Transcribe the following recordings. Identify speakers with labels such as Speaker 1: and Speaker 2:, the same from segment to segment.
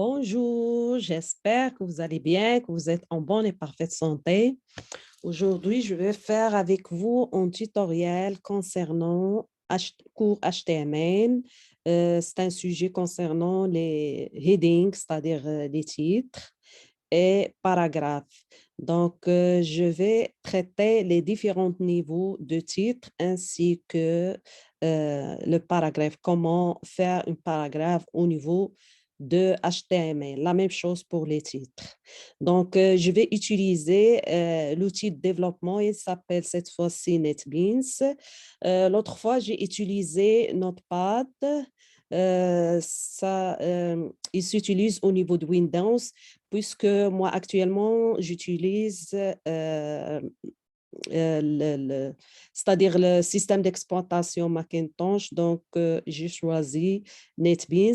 Speaker 1: Bonjour, j'espère que vous allez bien, que vous êtes en bonne et parfaite santé. Aujourd'hui, je vais faire avec vous un tutoriel concernant cours HTML. C'est un sujet concernant les headings, c'est-à-dire les titres et paragraphes. Donc, je vais traiter les différents niveaux de titres ainsi que le paragraphe, comment faire un paragraphe au niveau de HTML. La même chose pour les titres. Donc, je vais utiliser l'outil de développement. Il s'appelle cette fois-ci NetBeans. L'autre fois, j'ai utilisé Notepad. Il s'utilise au niveau de Windows puisque moi, actuellement, j'utilise c'est-à-dire le système d'exploitation Macintosh. Donc, j'ai choisi NetBeans.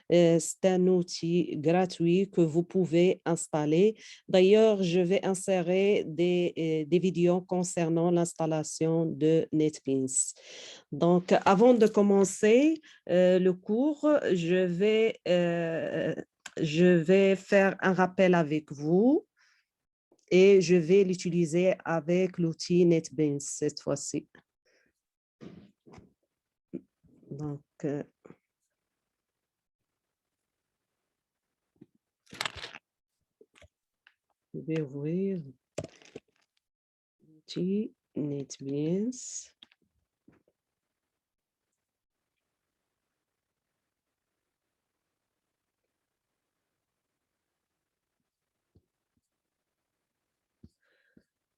Speaker 1: C'est un outil gratuit que vous pouvez installer. D'ailleurs, je vais insérer des vidéos concernant l'installation de NetBeans. Donc, avant de commencer le cours, je vais faire un rappel avec vous et je vais l'utiliser avec l'outil NetBeans cette fois-ci. Donc, je vais ouvrir l'outil NetBeans.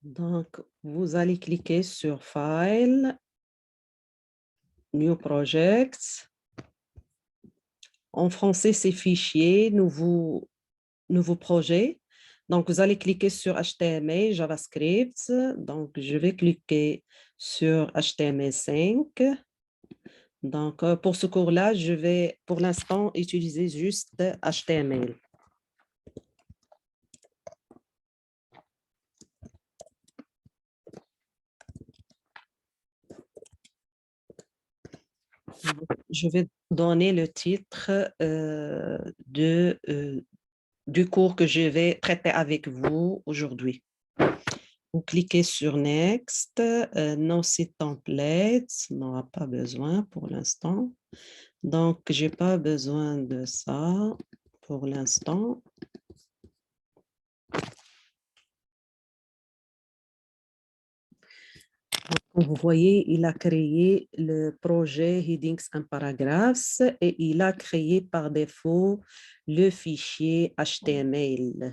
Speaker 1: Donc, vous allez cliquer sur File, New Project. En français, c'est Fichier, nouveau projet. Donc, vous allez cliquer sur HTML, JavaScript. Donc, je vais cliquer sur HTML5. Donc, pour ce cours-là, je vais pour l'instant utiliser juste HTML. Je vais donner le titre du cours que je vais traiter avec vous aujourd'hui. Vous cliquez sur Next, non, c'est template, on n'aura pas besoin pour l'instant. Donc, je n'ai pas besoin de ça pour l'instant. Comme vous voyez, il a créé le projet Headings and Paragraphs et il a créé par défaut le fichier HTML.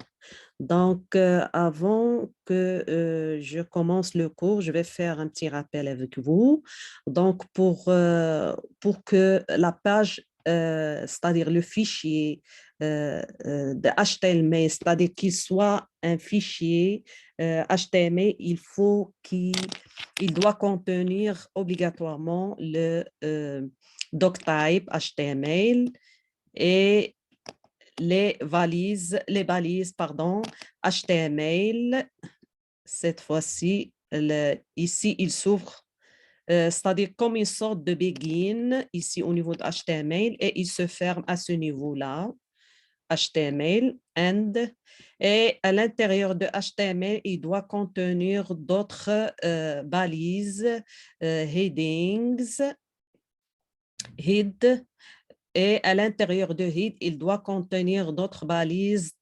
Speaker 1: Donc, avant que je commence le cours, je vais faire un petit rappel avec vous. Donc, pour que la page, c'est-à-dire le fichier de HTML, c'est-à-dire qu'il soit un fichier HTML, il doit contenir obligatoirement le doctype HTML et les balises, pardon, HTML. Cette fois-ci, ici, il s'ouvre, c'est-à-dire comme une sorte de begin ici au niveau de HTML et il se ferme à ce niveau-là, HTML, end. Et à l'intérieur de HTML, il doit contenir d'autres balises, headings, head. Et à l'intérieur de head, il doit contenir d'autres balises,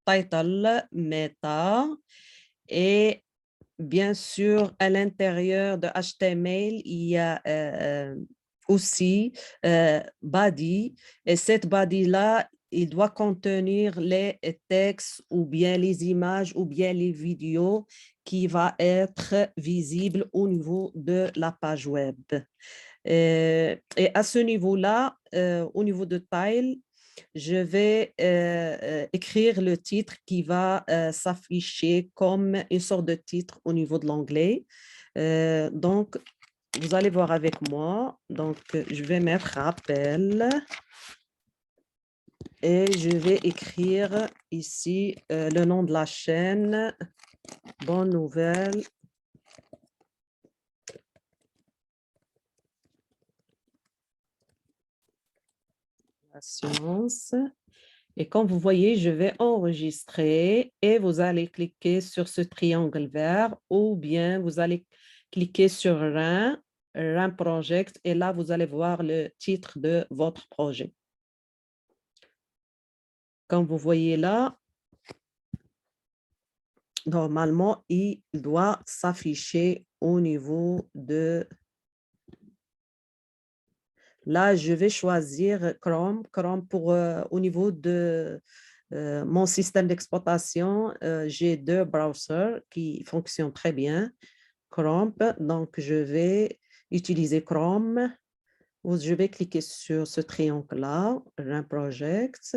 Speaker 1: title, meta. Et bien sûr, à l'intérieur de HTML, il y a aussi body. Et cette body-là, il doit contenir les textes ou bien les images ou bien les vidéos qui vont être visibles au niveau de la page web. Et à ce niveau-là, au niveau de Tile, je vais écrire le titre qui va s'afficher comme une sorte de titre au niveau de l'onglet. Donc, vous allez voir avec moi. Donc, je vais mettre rappel et je vais écrire ici le nom de la chaîne. Bonne nouvelle. La science. Et comme vous voyez, je vais enregistrer et vous allez cliquer sur ce triangle vert ou bien vous allez cliquer sur Run Project et là, vous allez voir le titre de votre projet. Comme vous voyez là, normalement, il doit s'afficher au niveau de... Là, je vais choisir Chrome. Chrome pour au niveau de mon système d'exploitation, j'ai deux browsers qui fonctionnent très bien. Chrome, donc je vais utiliser Chrome. Je vais cliquer sur ce triangle-là, Run Project,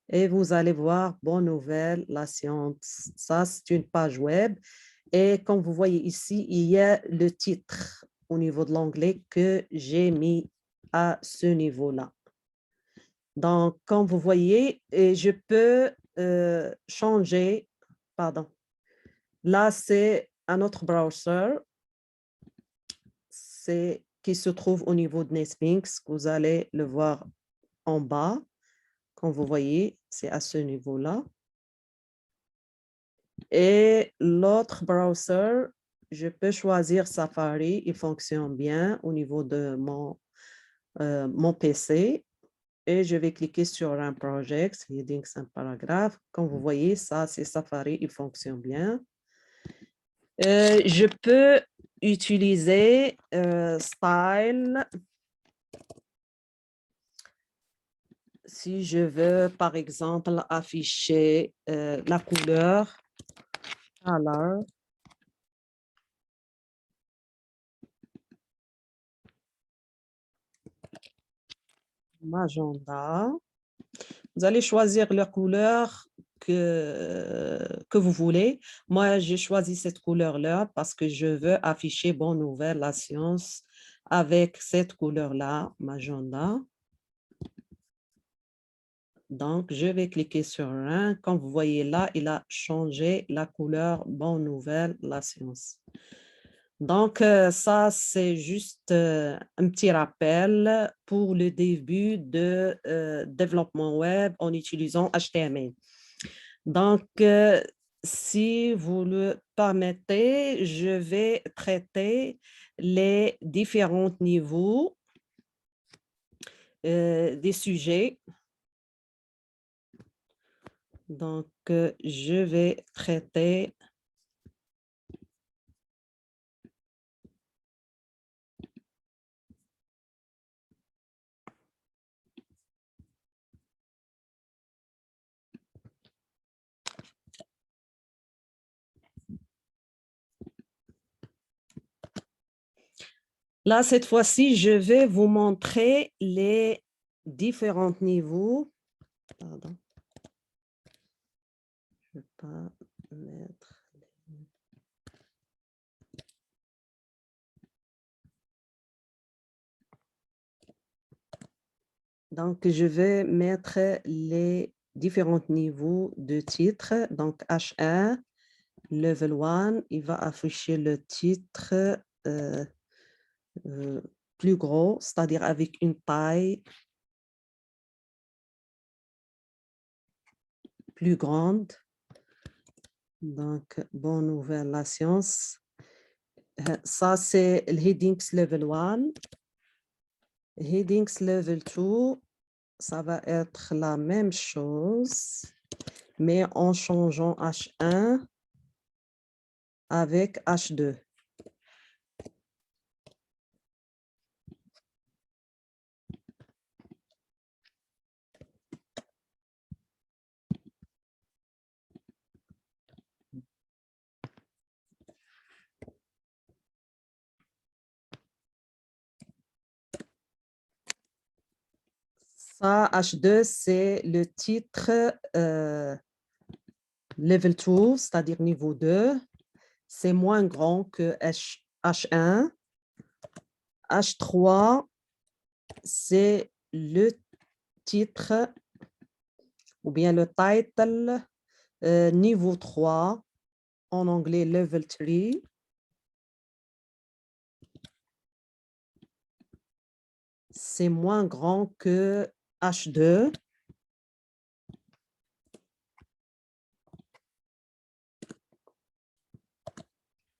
Speaker 1: et vous allez voir, bonne nouvelle, la science. Ça, c'est une page web. Et comme vous voyez ici, il y a le titre au niveau de l'onglet que j'ai mis à ce niveau-là. Donc, comme vous voyez, je peux changer, pardon, là, c'est un autre browser qui se trouve au niveau de Netflix. Vous allez le voir en bas. Comme vous voyez, c'est à ce niveau-là. Et l'autre browser, je peux choisir Safari. Il fonctionne bien au niveau de mon PC. Et je vais cliquer sur un project, headings, un paragraphe. Comme vous voyez, ça, c'est Safari. Il fonctionne bien. Je peux utiliser Style. Si je veux, par exemple, afficher la couleur, alors, magenta, vous allez choisir la couleur que vous voulez. Moi, j'ai choisi cette couleur-là parce que je veux afficher Bonne Nouvelle, la science, avec cette couleur-là, magenta. Donc, je vais cliquer sur un. Comme vous voyez là, il a changé la couleur Bonne Nouvelle, la science. Donc, ça, c'est juste un petit rappel pour le début de développement web en utilisant HTML. Donc, si vous le permettez, je vais traiter les différents niveaux des sujets. Donc, je vais traiter là, cette fois-ci, je vais vous montrer les différents niveaux. Pardon. Je ne vais pas mettre... Donc, je vais mettre les différents niveaux de titre. Donc, H1, Level 1, il va afficher le titre plus gros, c'est-à-dire avec une taille plus grande. Donc, bonne nouvelle, la science. Ça, c'est le Headings Level 1. Headings Level 2, ça va être la même chose, mais en changeant H1 avec H2. Ça, H2, c'est le titre Level 2, c'est-à-dire niveau 2. C'est moins grand que H1. H3, c'est le titre ou bien le title niveau 3, en anglais Level 3. C'est moins grand que H2.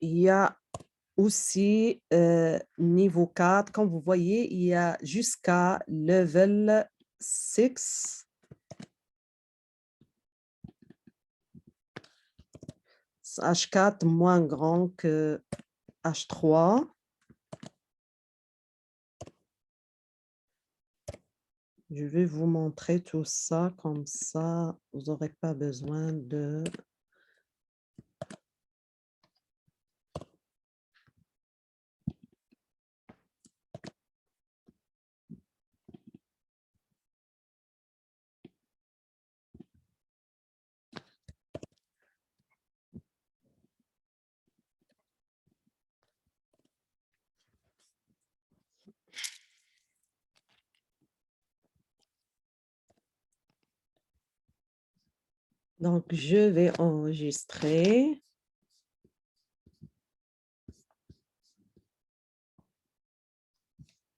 Speaker 1: il y a aussi niveau 4. Comme vous voyez, il y a jusqu'à level 6. H4 moins grand que H3. Je vais vous montrer tout ça, comme ça, vous n'aurez pas besoin de... Donc, je vais enregistrer.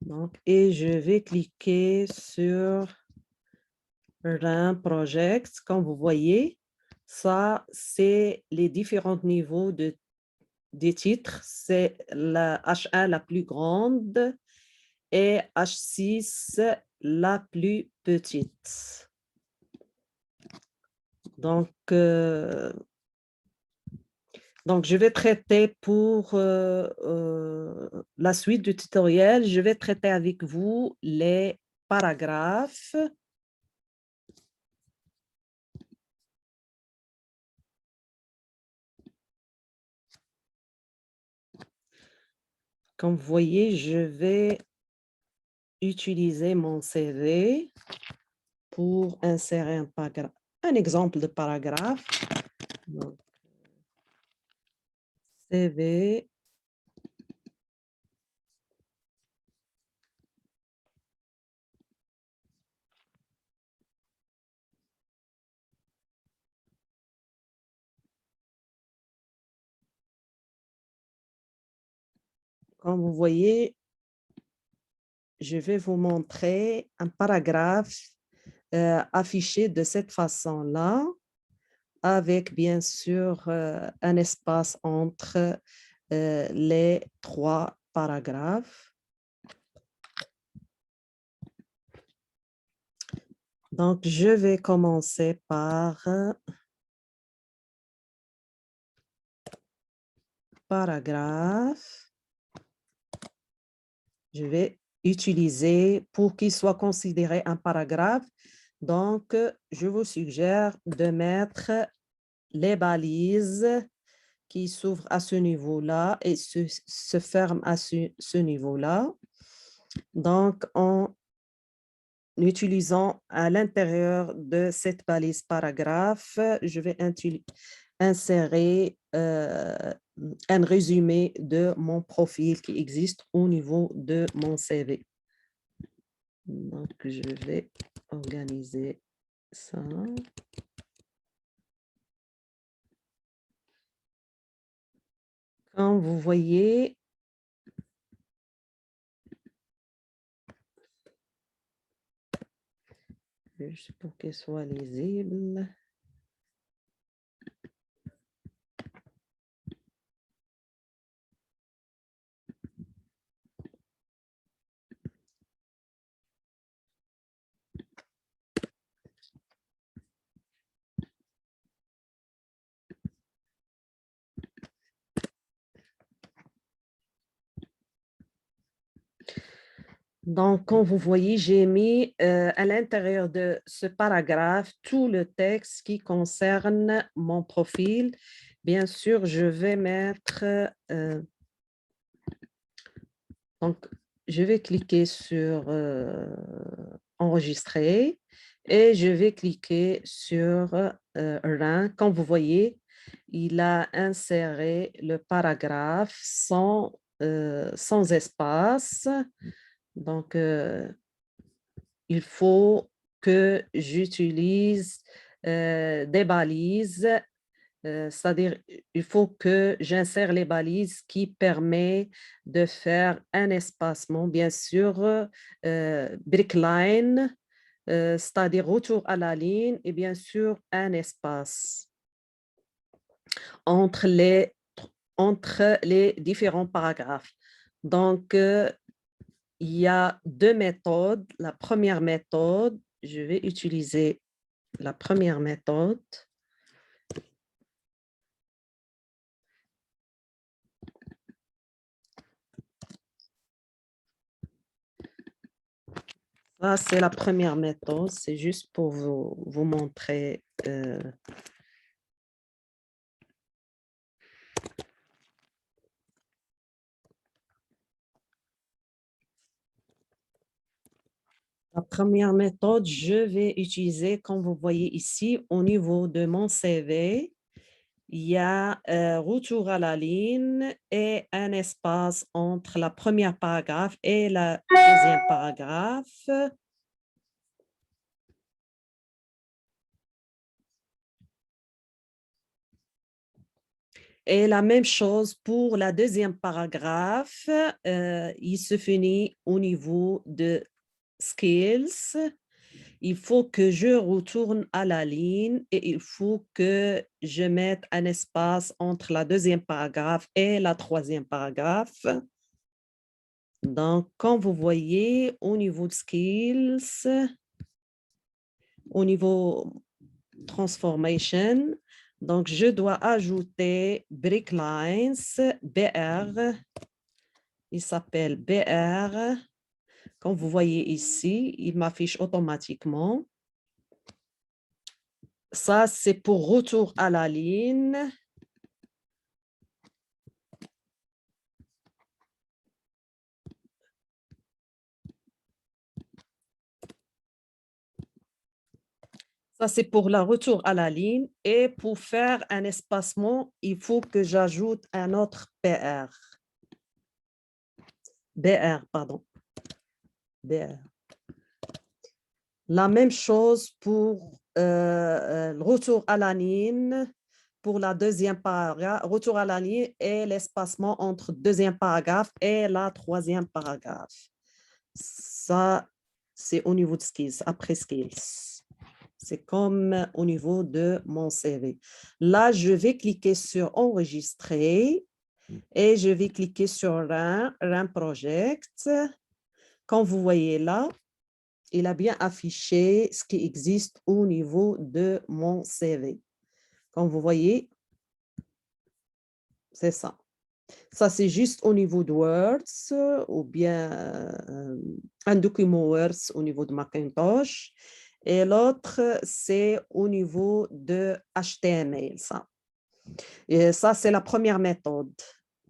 Speaker 1: Donc, et je vais cliquer sur Run Project. Comme vous voyez, ça, c'est les différents niveaux des titres. C'est la H1 la plus grande et H6 la plus petite. Donc, je vais traiter pour la suite du tutoriel, je vais traiter avec vous les paragraphes. Comme vous voyez, je vais utiliser mon CV pour insérer un exemple de paragraphe. Donc, CV. Comme vous voyez, je vais vous montrer un paragraphe affiché de cette façon-là, avec bien sûr un espace entre les 3 paragraphes. Donc, je vais commencer par paragraphe. Je vais utiliser pour qu'il soit considéré un paragraphe. Donc, je vous suggère de mettre les balises qui s'ouvrent à ce niveau-là et se ferment à ce niveau-là. Donc, en utilisant à l'intérieur de cette balise paragraphe, je vais insérer un résumé de mon profil qui existe au niveau de mon CV. Donc, je vais organiser ça. Comme vous voyez, juste pour qu'elle soit lisible. Donc, comme vous voyez, j'ai mis à l'intérieur de ce paragraphe tout le texte qui concerne mon profil. Bien sûr, je vais mettre, donc, je vais cliquer sur enregistrer et je vais cliquer sur Run. Comme vous voyez, il a inséré le paragraphe sans espace. Donc, il faut que j'utilise des balises, c'est-à-dire il faut que j'insère les balises qui permettent de faire un espacement, bien sûr, brickline, c'est-à-dire retour à la ligne et bien sûr un espace entre entre les différents paragraphes. Donc, il y a deux méthodes. La première méthode, je vais utiliser la première méthode. Ça, c'est la première méthode. C'est juste pour vous montrer. La première méthode, je vais utiliser, comme vous voyez ici, au niveau de mon CV, il y a retour à la ligne et un espace entre la première paragraphe et la deuxième paragraphe. Et la même chose pour la deuxième paragraphe, il se finit au niveau de skills. Il faut que je retourne à la ligne et il faut que je mette un espace entre la deuxième paragraphe et la troisième paragraphe. Donc, comme vous voyez, au niveau de skills, au niveau transformation, donc je dois ajouter break lines, BR. Il s'appelle BR. Comme vous voyez ici, il m'affiche automatiquement. Ça, c'est pour retour à la ligne. Ça, c'est pour le retour à la ligne. Et pour faire un espacement, il faut que j'ajoute un autre BR. BR, pardon. BR. La même chose pour le retour à la ligne. Pour la deuxième paragraphe, retour à la ligne et l'espacement entre deuxième paragraphe et la troisième paragraphe. Ça, c'est au niveau de skills, après skills. C'est comme au niveau de mon CV. Là, je vais cliquer sur enregistrer et je vais cliquer sur Run Project. Comme vous voyez là, il a bien affiché ce qui existe au niveau de mon CV. Comme vous voyez, c'est ça. Ça, c'est juste au niveau de Words ou bien un document Words au niveau de Macintosh. Et l'autre, c'est au niveau de HTML, ça. Et ça, c'est la première méthode.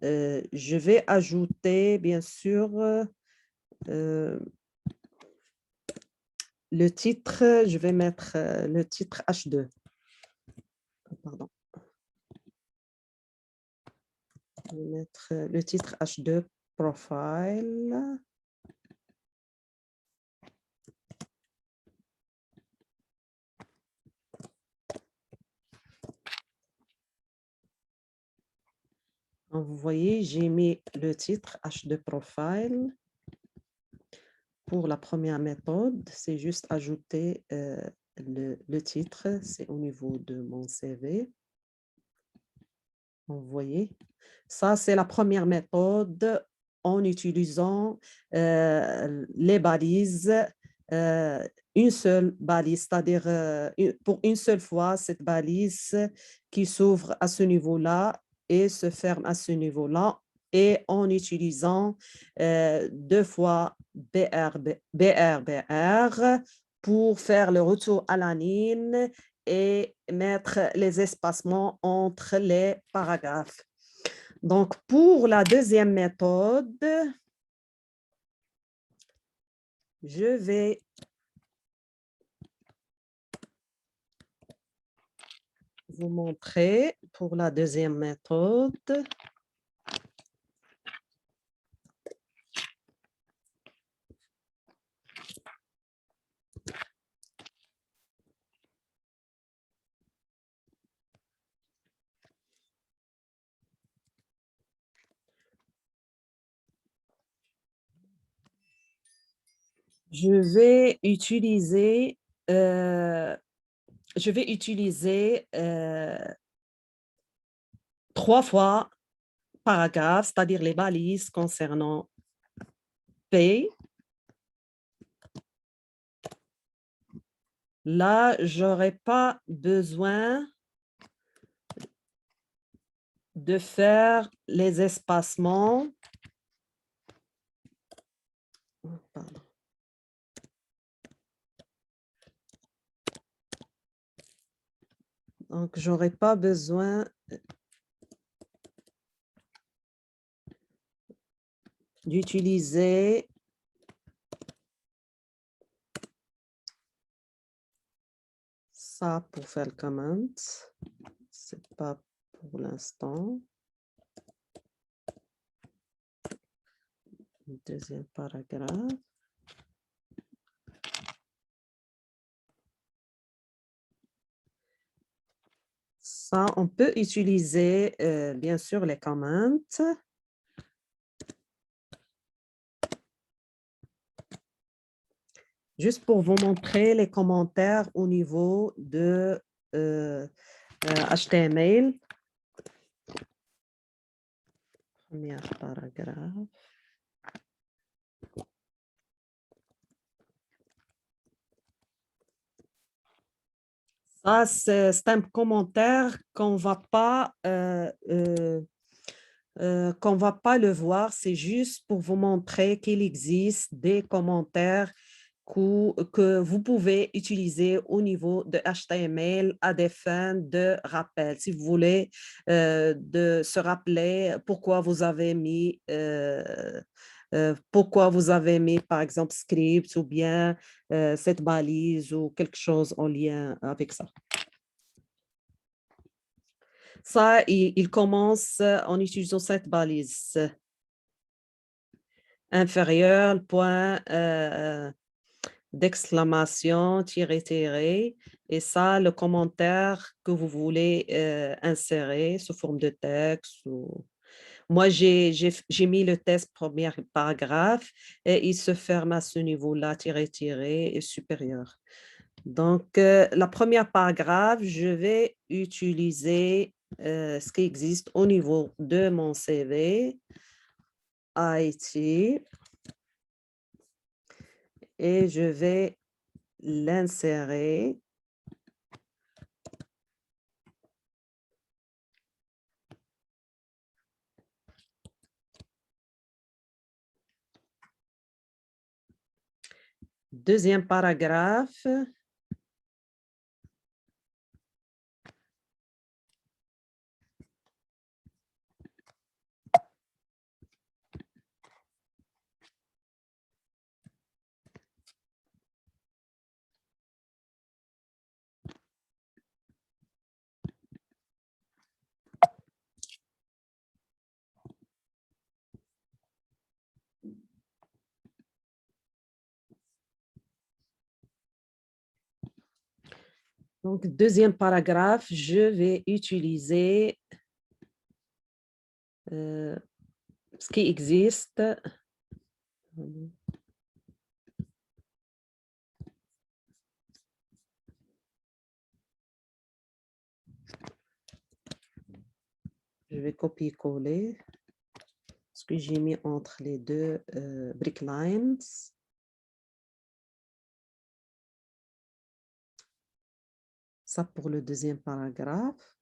Speaker 1: Je vais ajouter, bien sûr, le titre. Je vais mettre le titre H2. Pardon. Je vais mettre le titre H2 Profile. Donc, vous voyez, j'ai mis le titre H2 Profile. Pour la première méthode, c'est juste ajouter le titre, c'est au niveau de mon CV. Vous voyez, ça, c'est la première méthode en utilisant les balises, une seule balise, c'est-à-dire pour une seule fois, cette balise qui s'ouvre à ce niveau-là et se ferme à ce niveau-là, et en utilisant deux fois BR pour faire le retour à la ligne et mettre les espacements entre les paragraphes. Donc, pour la deuxième méthode, je vais vous montrer pour la deuxième méthode. Je vais utiliser, trois fois paragraphe, c'est-à-dire les balises concernant P. Là, je n'aurai pas besoin de faire les espacements. Pardon. Donc, je n'aurai pas besoin d'utiliser ça pour faire le comment. Ce n'est pas pour l'instant. Deuxième paragraphe. Ça, on peut utiliser, bien sûr, les comments. Juste pour vous montrer les commentaires au niveau de HTML. Premier paragraphe. Ça, c'est un commentaire qu'on va pas le voir. C'est juste pour vous montrer qu'il existe des commentaires que vous pouvez utiliser au niveau de HTML à des fins de rappel. Si vous voulez de se rappeler pourquoi vous avez mis par exemple script ou bien cette balise ou quelque chose en lien avec ça. Ça, il commence en utilisant cette balise inférieure, point d'exclamation, tiré, et ça, le commentaire que vous voulez insérer sous forme de texte. Moi, j'ai mis le texte premier paragraphe et il se ferme à ce niveau-là, tiré et supérieur. Donc, la première paragraphe, je vais utiliser ce qui existe au niveau de mon CV, IT, et je vais l'insérer. Deuxième paragraphe. Donc, deuxième paragraphe, je vais utiliser ce qui existe. Je vais copier-coller ce que j'ai mis entre les deux brick lines. Ça pour le deuxième paragraphe.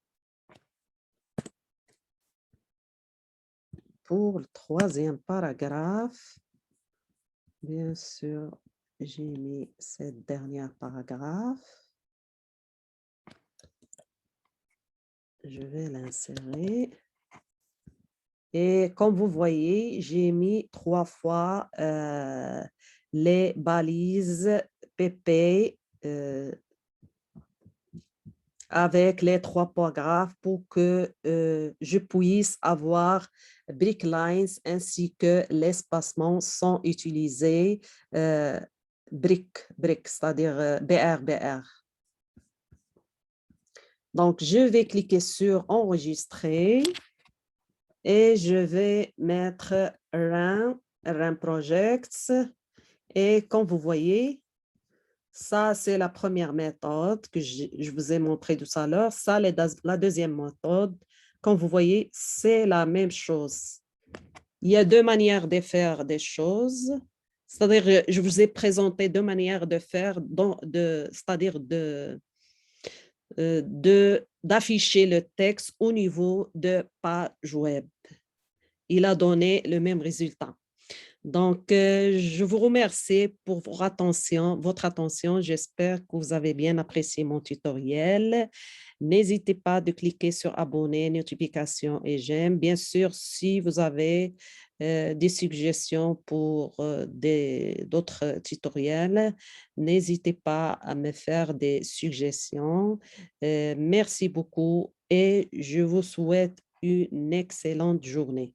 Speaker 1: Pour le troisième paragraphe, bien sûr, j'ai mis cette dernière paragraphe. Je vais l'insérer. Et comme vous voyez, j'ai mis 3 fois les balises PP avec les 3 paragraphes pour que je puisse avoir brick lines ainsi que l'espacement sont utilisés brick, c'est-à-dire BR. Donc, je vais cliquer sur enregistrer et je vais mettre Run Projects. Et comme vous voyez, ça, c'est la première méthode que je vous ai montrée tout à l'heure. Ça, la deuxième méthode Comme vous voyez, c'est la même chose. Il y a deux manières de faire des choses. C'est-à-dire, je vous ai présenté deux manières de faire, c'est-à-dire d'afficher le texte au niveau de page web. Il a donné le même résultat. Donc, je vous remercie pour votre attention. J'espère que vous avez bien apprécié mon tutoriel. N'hésitez pas de cliquer sur abonner, notification et j'aime. Bien sûr, si vous avez des suggestions pour d'autres tutoriels, n'hésitez pas à me faire des suggestions. Merci beaucoup et je vous souhaite une excellente journée.